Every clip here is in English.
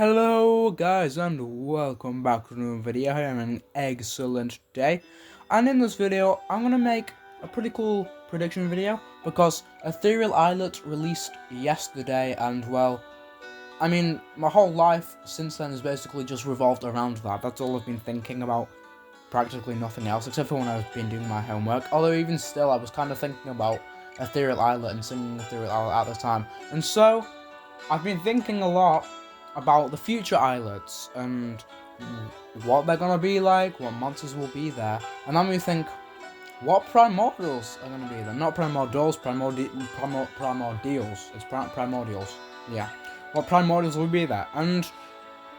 Hello guys and welcome back to another video. I am an excellent day, and in this video I'm gonna make a pretty cool prediction video because Ethereal Islet released yesterday, and well, I mean, my whole life since then has basically just revolved around that. That's all I've been thinking about, practically nothing else except for when I've been doing my homework, although even still I was kind of thinking about Ethereal Islet and singing Ethereal Islet at the time. And so I've been thinking a lot about the future islets and what they're gonna be like, what monsters will be there, and then we think, what primordials are gonna be there? Not primordials, primordials. It's primordials. Yeah, what primordials will be there? And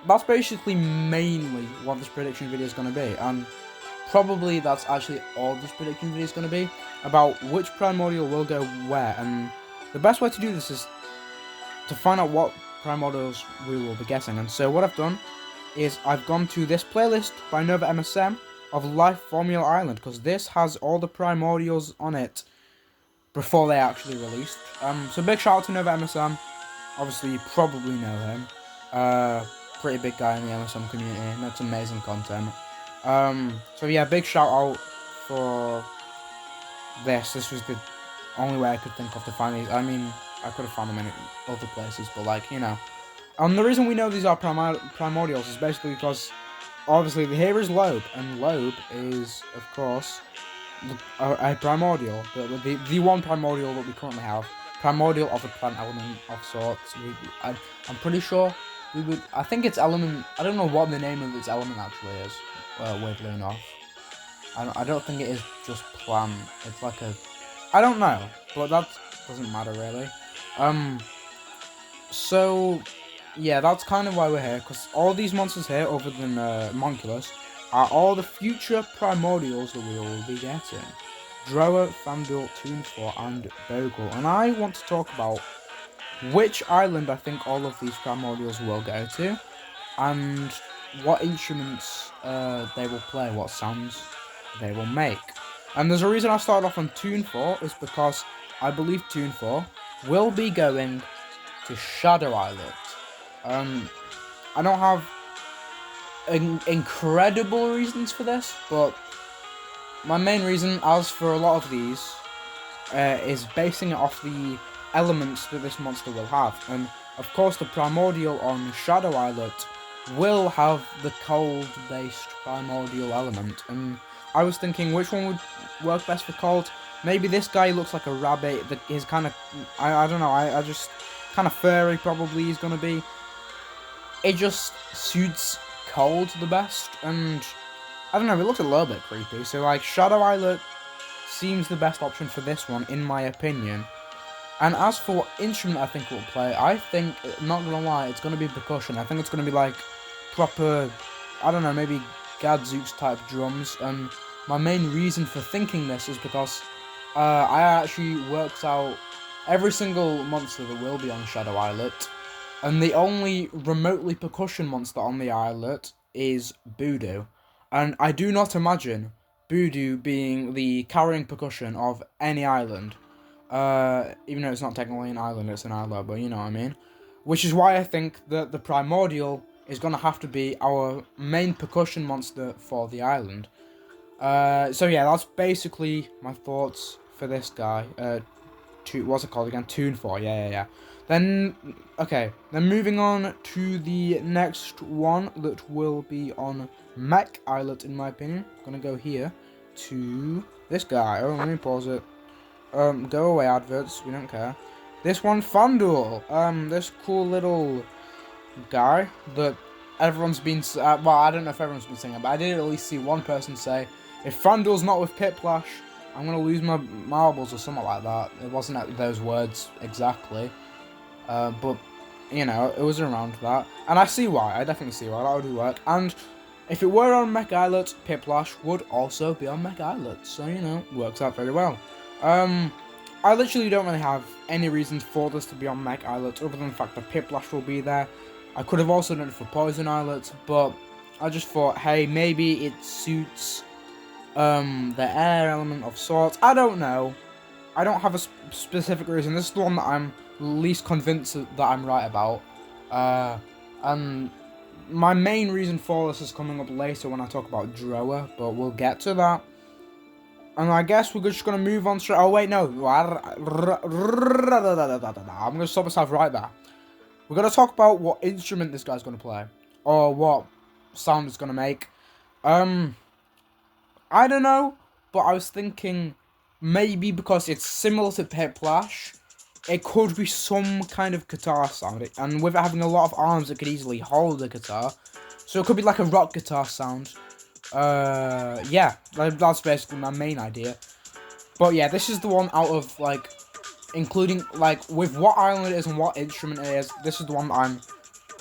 that's basically mainly what this prediction video is gonna be, and probably that's actually all this prediction video is gonna be about which primordial will go where. And the best way to do this is to find out what primordials we will be getting. And so what I've done is I've gone to this playlist by Nova MSM of Life Formula Island, because this has all the primordials on it before they actually released. So big shout out to Nova MSM. Obviously you probably know him. Pretty big guy in the MSM community, makes amazing content. So yeah, big shout out for this. This was the only way I could think of to find these. I mean, I could have found them in other places, but like, you know. And the reason we know these are primordials is basically because obviously here is Loeb, and Loeb is, of course, a primordial. The one primordial that we currently have. Primordial of a plant element of sorts. I'm pretty sure we would. I think its element. I don't know what the name of its element actually is. Weirdly enough, I don't think it is just plant. It's like a. I don't know, but that doesn't matter really. So yeah, that's kind of why we're here, because all these monsters here, other than Monculus, are all the future primordials that we will be getting. Drower, FanDuel, Toonfor, and Bogle. And I want to talk about which island I think all of these primordials will go to, and what instruments they will play, what sounds they will make. And there's a reason I started off on Toonfor, is because I believe Toonfor will be going to Shadow Islet. I don't have incredible reasons for this, but my main reason, as for a lot of these, is basing it off the elements that this monster will have. And of course the primordial on Shadow Islet will have the cold-based primordial element, and I was thinking which one would work best for cold. Maybe this guy looks like a rabbit, that is kind of, I don't know, I just, kind of furry probably he's gonna be. It just suits cold the best, and I don't know, it looks a little bit creepy, so like Shadow Islet seems the best option for this one, in my opinion. And as for what instrument I think it will play, I think, not gonna lie, it's gonna be percussion. I think it's gonna be like proper, I don't know, maybe Gadzooks type drums. And my main reason for thinking this is because I actually worked out every single monster that will be on Shadow Islet, and the only remotely percussion monster on the islet is Voodoo. And I do not imagine Voodoo being the carrying percussion of any island. Even though it's not technically an island, it's an islet, but you know what I mean. Which is why I think that the Primordial is going to have to be our main percussion monster for the island. So yeah, that's basically my thoughts for this guy. What's it called again? Toonfor, yeah. Then, okay, then moving on to the next one that will be on Mech Islet, in my opinion. I'm gonna go here to this guy. Oh, let me pause it. Go away, adverts, we don't care. This one, FanDuel. This cool little guy that everyone's been, well, I don't know if everyone's been saying it, but I did at least see one person say, if FanDuel's not with Pitplash, I'm gonna lose my marbles or something like that. It wasn't those words exactly, but you know, it was around that, and I see why. I definitely see why that would work. And if it were on Mech Islet, Pitplash would also be on Mech Islet, so you know, works out very well. I literally don't really have any reasons for this to be on Mech Islet, other than the fact that Pitplash will be there. I could have also done it for Poison Islet, but I just thought, hey, maybe it suits the air element of sorts. I don't know. I don't have a specific reason. This is the one that I'm least convinced that I'm right about. And my main reason for this is coming up later when I talk about Drower, but we'll get to that. And I guess we're just going to move on straight... Oh, wait, no. I'm going to stop myself right there. We're going to talk about what instrument this guy's going to play. Or what sound it's going to make. I don't know. But I was thinking maybe because it's similar to Piplash, it could be some kind of guitar sound. And with it having a lot of arms, it could easily hold a guitar. So it could be like a rock guitar sound. Yeah, that's basically my main idea. But yeah, this is the one out of, like, including, like, with what island it is and what instrument it is, this is the one that I'm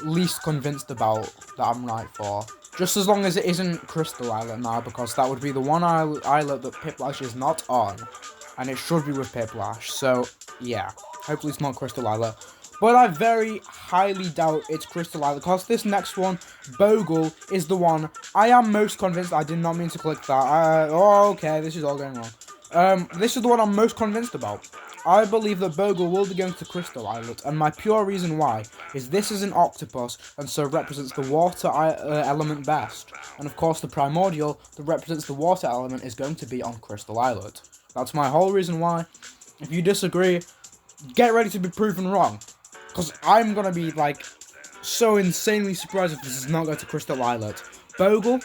least convinced about that I'm right for. Just as long as it isn't Crystal Islet now, because that would be the one islet that Piplash is not on. And it should be with Piplash, so, yeah. Hopefully it's not Crystal Islet. But I very highly doubt it's Crystal Islet, because this next one, Bogle, is the one I am most convinced. I did not mean to click that. Okay, this is all going wrong. This is the one I'm most convinced about. I believe that Bogle will be going to Crystal Islet, and my pure reason why is this is an octopus, and so represents the water element best. And of course the Primordial that represents the water element is going to be on Crystal Islet. That's my whole reason why. If you disagree, get ready to be proven wrong. Because I'm going to be, like, so insanely surprised if this is not going to Crystal Islet. Bogle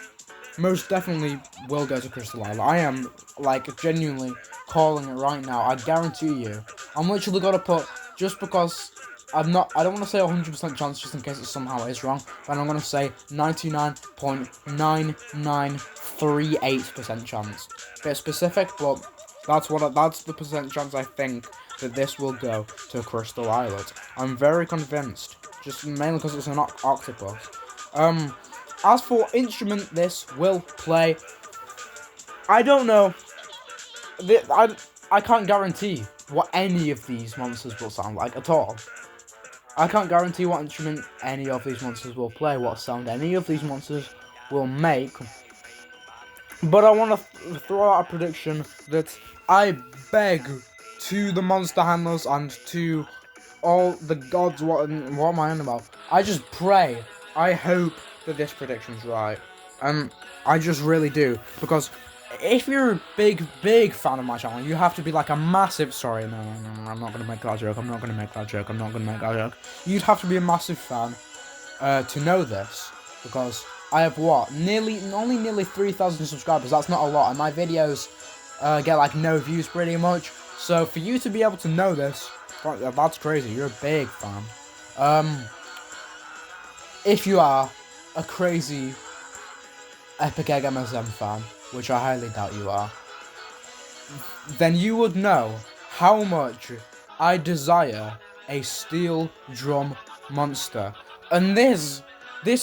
most definitely will go to Crystal Islet. I am, like, genuinely calling it right now. I guarantee you. I'm literally going to put, just because I don't want to say 100% chance just in case it somehow is wrong, but I'm going to say 99.9938% chance. Bit specific, but that's the percent chance I think that this will go to Crystal Islet. I'm very convinced, just mainly because it's an octopus. As for instrument this will play, I don't know. I can't guarantee what any of these monsters will sound like at all. I can't guarantee what instrument any of these monsters will play, what sound any of these monsters will make. But I want to throw out a prediction that I beg to the monster handlers and to all the gods, what am I on about? I just pray, I hope that this prediction's right. I just really do, because if you're a big fan of my channel, you have to be like a massive, sorry, no, I'm not going to make that joke, You'd have to be a massive fan to know this, because I have only nearly 3,000 subscribers. That's not a lot, and my videos get like no views pretty much. So for you to be able to know this, that's crazy. You're a big fan. If you are a crazy Epic Egg MSM fan, which I highly doubt you are, then you would know how much I desire a steel drum monster, and this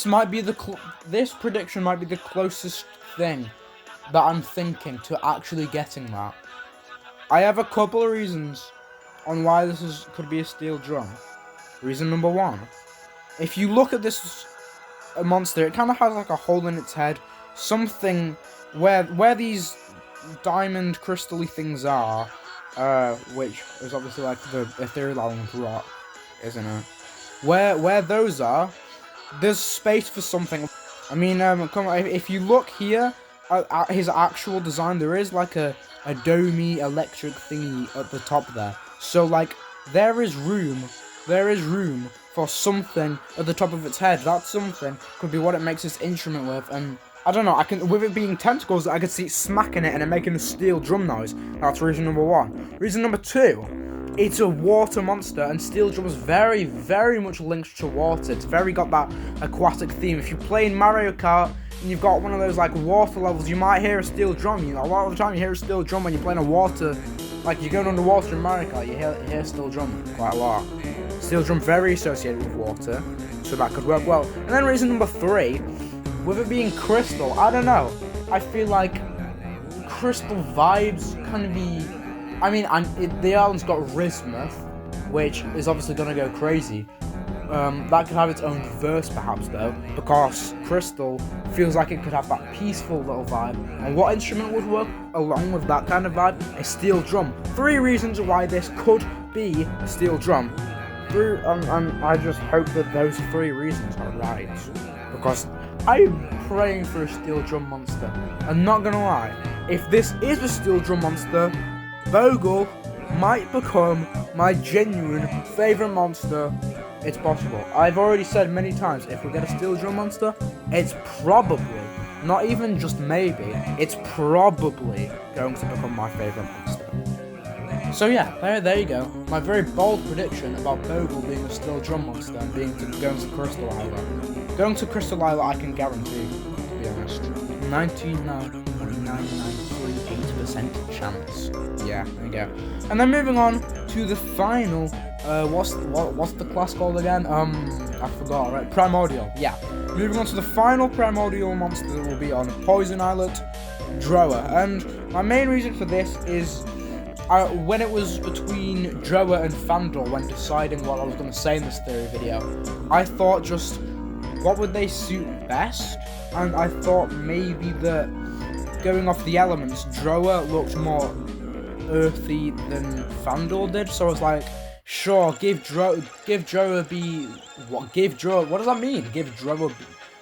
might be this prediction might be the closest thing that I'm thinking to actually getting that. I have a couple of reasons on why this could be a steel drum. Reason number one: if you look at this monster, it kind of has like a hole in its head, something where these diamond crystally things are, which is obviously like the Ethereal Island rock, isn't it? Where those are, there's space for something. I mean, come on, if you look here at his actual design, there is like a domey electric thingy at the top there. So like there is room for something at the top of its head. That something could be what it makes this instrument with, and I don't know, with it being tentacles, I could see it smacking it and it making a steel drum noise. That's reason number one. Reason number two: it's a water monster, and steel drum is very, very much linked to water. It's very got that aquatic theme. If you play in Mario Kart and you've got one of those like water levels, you might hear a steel drum. You know, a lot of the time you hear a steel drum when you're playing a water, like you're going underwater in Mario Kart, you hear steel drum quite a lot. Steel drum very associated with water, so that could work well. And then reason number three: with it being crystal, I don't know. I feel like crystal vibes kind of be... I mean, the island's got Rismuth, which is obviously going to go crazy. That could have its own verse perhaps though, because crystal feels like it could have that peaceful little vibe. And what instrument would work along with that kind of vibe? A steel drum. 3 reasons why this could be a steel drum. and I just hope that those 3 reasons are right, because I'm praying for a steel drum monster. And not gonna lie, if this is a steel drum monster, Bogle might become my genuine favourite monster. It's possible. I've already said many times, if we get a steel drum monster, it's probably, not even just maybe, it's probably going to become my favourite monster. So yeah, there you go. My very bold prediction about Bogle being a steel drum monster and going to Crystal Islet. Going to Crystal Islet I can guarantee, to be honest. 99.993% chance. Yeah, there you go. And then moving on to the final, what's the class called again? I forgot, right? Primordial, yeah. Moving on to the final Primordial monster that will be on Poison Islet, Drower. And my main reason for this is, when it was between Drower and Fandor when deciding what I was going to say in this theory video, I thought just, what would they suit best? And I thought maybe that, going off the elements, Drower looked more earthy than Fandor did, so I was like, sure, give Drower what does that mean? I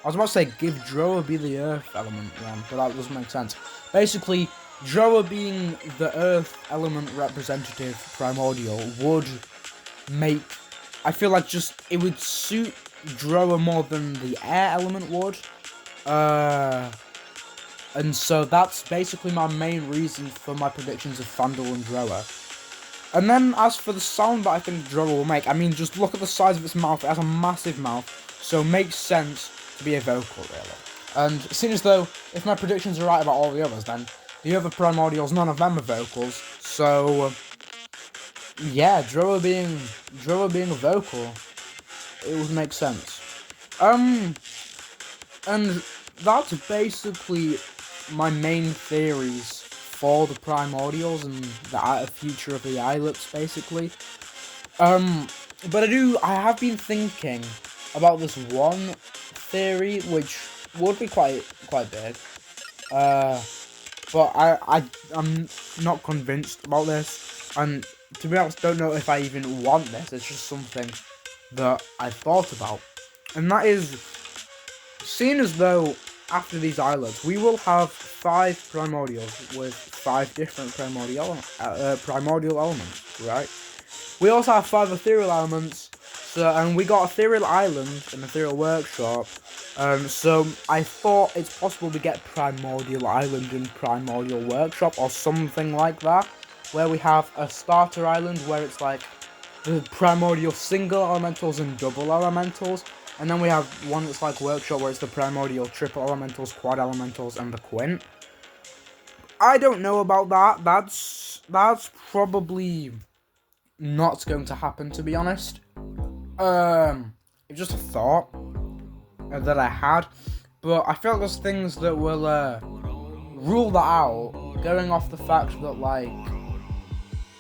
was about to say give Drower be the earth element one, but that doesn't make sense. Basically, Drower being the earth element representative Primordial would make, I feel like just, it would suit Drower more than the air element would. And so that's basically my main reason for my predictions of Fandor and Drower. And then as for the sound that I think Drower will make, I mean, just look at the size of its mouth. It has a massive mouth, so it makes sense to be a vocal, really. And seeing as though, if my predictions are right about all the others, then the other Primordials, none of them are vocals. So, yeah, Drower being a vocal, it would make sense. And that's basically my main theories for the Primordials and the future of the islets, basically. But I have been thinking about this one theory, which would be quite big. But I'm not convinced about this, and to be honest, don't know if I even want this. It's just something that I thought about, and that is, seeing as though after these islets we will have 5 primordials with 5 different primordial elements, right? We also have 5 ethereal elements, and we got Ethereal Island and Ethereal Workshop. So I thought it's possible to get Primordial Island and Primordial Workshop or something like that, where we have a starter island where it's like the primordial single elementals and double elementals, and then we have one that's like Workshop where it's the primordial triple elementals, quad elementals, and the quint. I don't know about that. That's probably not going to happen, to be honest. It's just a thought that I had, but I feel like there's things that will rule that out, going off the fact that, like,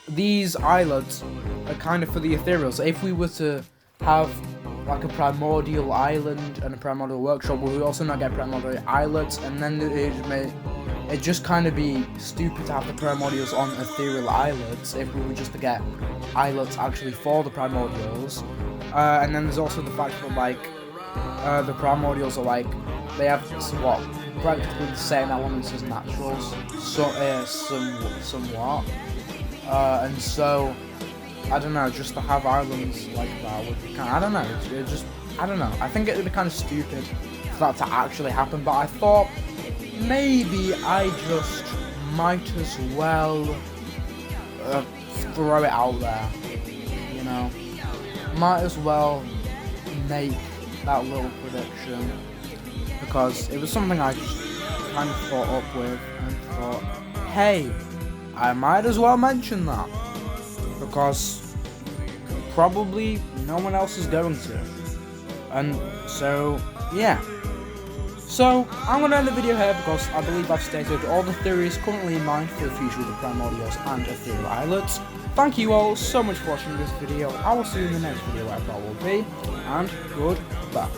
these islets are kind of for the ethereal. So if we were to have like a primordial island and a primordial workshop, we would also not get primordial islets, and then it just kind of be stupid to have the primordials on ethereal islets if we were just to get islets actually for the primordials. And then there's also the fact that, like, the primordials are like, they have practically the same elements as naturals, so somewhat. And so I don't know, just to have islands like that would be kind of, I don't know. I think it would be kind of stupid for that to actually happen. But I thought maybe I just might as well throw it out there, you know. Might as well make that little prediction, because it was something I just kind of thought up with and thought, hey, I might as well mention that, because probably no one else is going to. And so, yeah. So, I'm going to end the video here because I believe I've stated all the theories currently in mind for the future of the Primordials and Ethereal Islets. Thank you all so much for watching this video. I will see you in the next video, wherever I will be, and goodbye.